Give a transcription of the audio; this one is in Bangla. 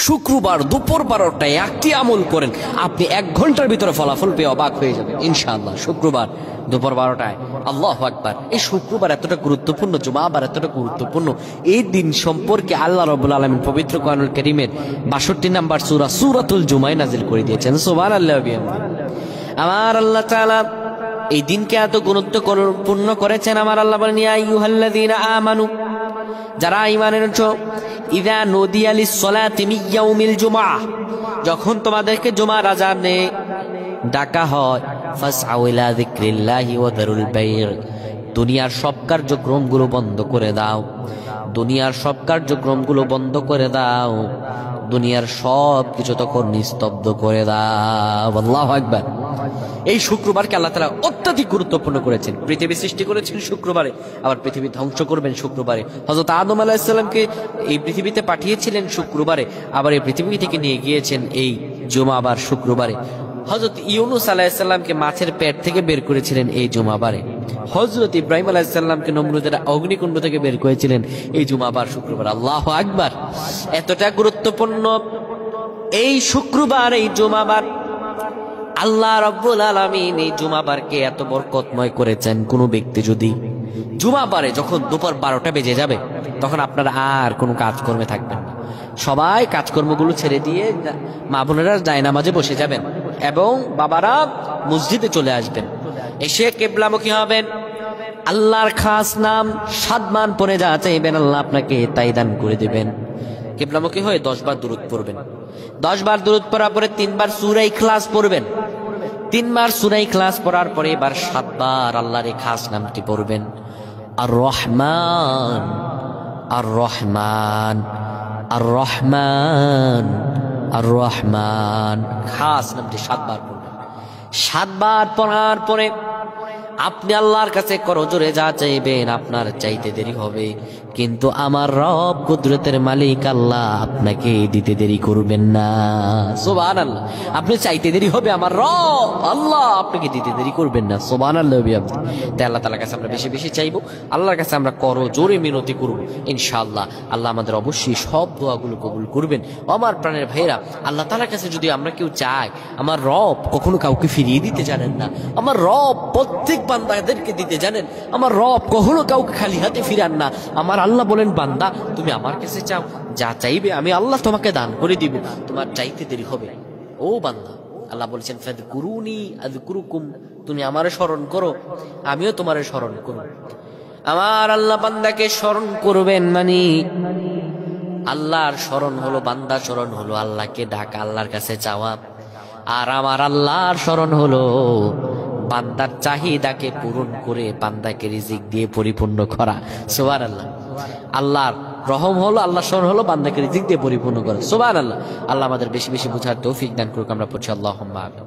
শুক্রবার দুপুর 12টায় একটি আমল করেন, আপনি 1 ঘন্টার ভিতরে ফলাফল পেয়ে অবাক হয়ে যাবেন ইনশাআল্লাহ। শুক্রবার দুপুর 12টায়, আল্লাহু আকবার। এই শুক্রবার এতটা গুরুত্বপূর্ণ, জুমাবার এতটা গুরুত্বপূর্ণ। এই দিন সম্পর্কে আল্লাহ রাব্বুল আলামিন পবিত্র কোরআনুল কারীমের 62 নম্বর সূরা সূরাতুল জুমায় নাযিল করে দিয়েছেন। সুবহানাল্লাহি ওয়া বিহামদিহি। আমার আল্লাহ তাআলা এই দিনকে এত গুরুত্বপূর্ণ করেছেন। আমার আল্লাহ বলেন, ইয়া আইয়ুহাল্লাযীনা আমানু, যারা ঈমান এনেছো, ইযা নুদিয়া লিস-সালাতি মিন ইয়াউমিল জুমআহ, যখন তোমাদেরকে জুমার আযানে ডাকা হয়, ফাসআউ ইলা যিকরিল্লাহি ওয়া দারুল বাইর, দুনিয়ার সব কার্যক্রমগুলো বন্ধ করে দাও, দুনিয়ার সব কার্যক্রমগুলো বন্ধ করে দাও, দুনিয়ার সব কিছু তখন নিস্তব্ধ করে দাও। আল্লাহু আকবার। এই শুক্রবারকে আল্লাহ তাআলা অত্যধিক গুরুত্বপূর্ণ করেছেন। পৃথিবী সৃষ্টি করেছেন শুক্রবারে, আবার পৃথিবী ধ্বংস করবেন শুক্রবারে। হযরত আদম আলাইহিস সালামকে এই পৃথিবীতে পাঠিয়েছিলেন শুক্রবারে, আবার এই পৃথিবী থেকে নিয়ে গিয়েছেন এই জুমাবার শুক্রবারে। হযরত ইউনূস আলাইহিস সালামকে মাছের পেট থেকে বের করেছিলেন এই জুমাবারে। হযরত ইব্রাহিম আলাইহিস সালামকে নমরুদের অগ্নিকুণ্ড থেকে বের করেছিলেন এই জুমাবার শুক্রবার। আল্লাহু আকবার। এতটা গুরুত্বপূর্ণ এই শুক্রবার, এই জুমাবার। আল্লাহ রাব্বুল আলামিন এই জুমাবারকে এত বরকতময় করেছেন, কোন ব্যক্তি যদি জুমাবারে যখন দুপুর 12টা বেজে যাবে, তখন আপনারা আর কোনো কাজকর্মে থাকবেন না। সবাই কাজকর্মগুলো ছেড়ে দিয়ে মা বোনেরা জায়নামাজে বসে যাবেন এবং বাবারা মসজিদে চলে আসবেন। এসে কিবলামুখী হবেন, আল্লাহর খাস নাম 7 মান পড়ে যা চাইবেন আল্লাহ আপনাকে তাই দান করে দিবেন। কিবলামুখী হয়ে 10 বার দুরূদ পড়বেন। 10 বার দুরূদ পড়ার পরে 3 বার সূরা ইখলাস পড়বেন। 3 বার সূরা ইখলাস পড়ার পরে এবার 7 বার আল্লাহর এই খাস নামটি পড়বেন, আর রহমান, আর রহমান, আর রহমান, আর রহমান। খাস নামটি 7 বার পড়বেন। 7 বার পড়ার পরে আপনি আল্লাহর কাছে করজোরে যা চাইবেন, আপনার চাইতে দেরি হবে, কিন্তু আমার রব কুদরতের মালিক আল্লাহ আপনাকে দিতে দেরি করবেন না। সুবহানাল্লাহ। আপনি চাইতে দেরি হবে, আমার রব আল্লাহ আপনাকে দিতে দেরি করবেন না। সুবহানাল্লাহ। তাই আল্লাহ তাআলার কাছে আমরা বেশি বেশি চাইবো, আল্লাহর কাছে আমরা করজোরে মিনতি করব ইনশাআল্লাহ। আল্লাহ আমাদের অবশ্যই সব দোয়াগুলো কবুল করবেন। আমার প্রাণের ভাইরা, আল্লাহ তাআলার কাছে যদি আমরা কেউ চাই, আমার রব কখনো কাউকে ফিরিয়ে দিতে জানেন না। আমার রব প্রত্যেক বান্দাদেরকে দিতে জানেন। আমার রব কখনো কাউকে খালি হাতে ফিরান না। আমার আল্লাহ বলেন, বান্দা তুমি আমার কাছে চাও, যা চাইবে আমি আল্লাহ তোমাকে দান করে দিব, তোমার চাইতে দেরি হবে। ও বান্দা, আল্লাহ বলেছেন, ফাযকুরুনি আযকুরুকুম, তুমি আমারে স্মরণ করো, আমিও তোমারে স্মরণ করব। আমার আল্লাহ বান্দাকে স্মরণ করবেন মানে আল্লাহর স্মরণ হলো, বান্দা স্মরণ হলো আল্লাহকে ডাকা, আল্লাহর কাছে চাওয়া। আর আমার আল্লাহর স্মরণ হলো বান্দার চাহিদাকে পূরণ করে বান্দাকে রিজিক দিয়ে পরিপূর্ণ করা। সুবহানাল্লাহ। আল্লাহর রহম হলো, আল্লাহর স্মরণ হলো বান্দাকে রিজিক দিয়ে পরিপূর্ণ করা। সুবহানাল্লাহ। আল্লাহ আমাদের বেশি বেশি বুঝার তৌফিক দান করুক। আমরা পড়ছি আল্লাহুম্মা আমিন।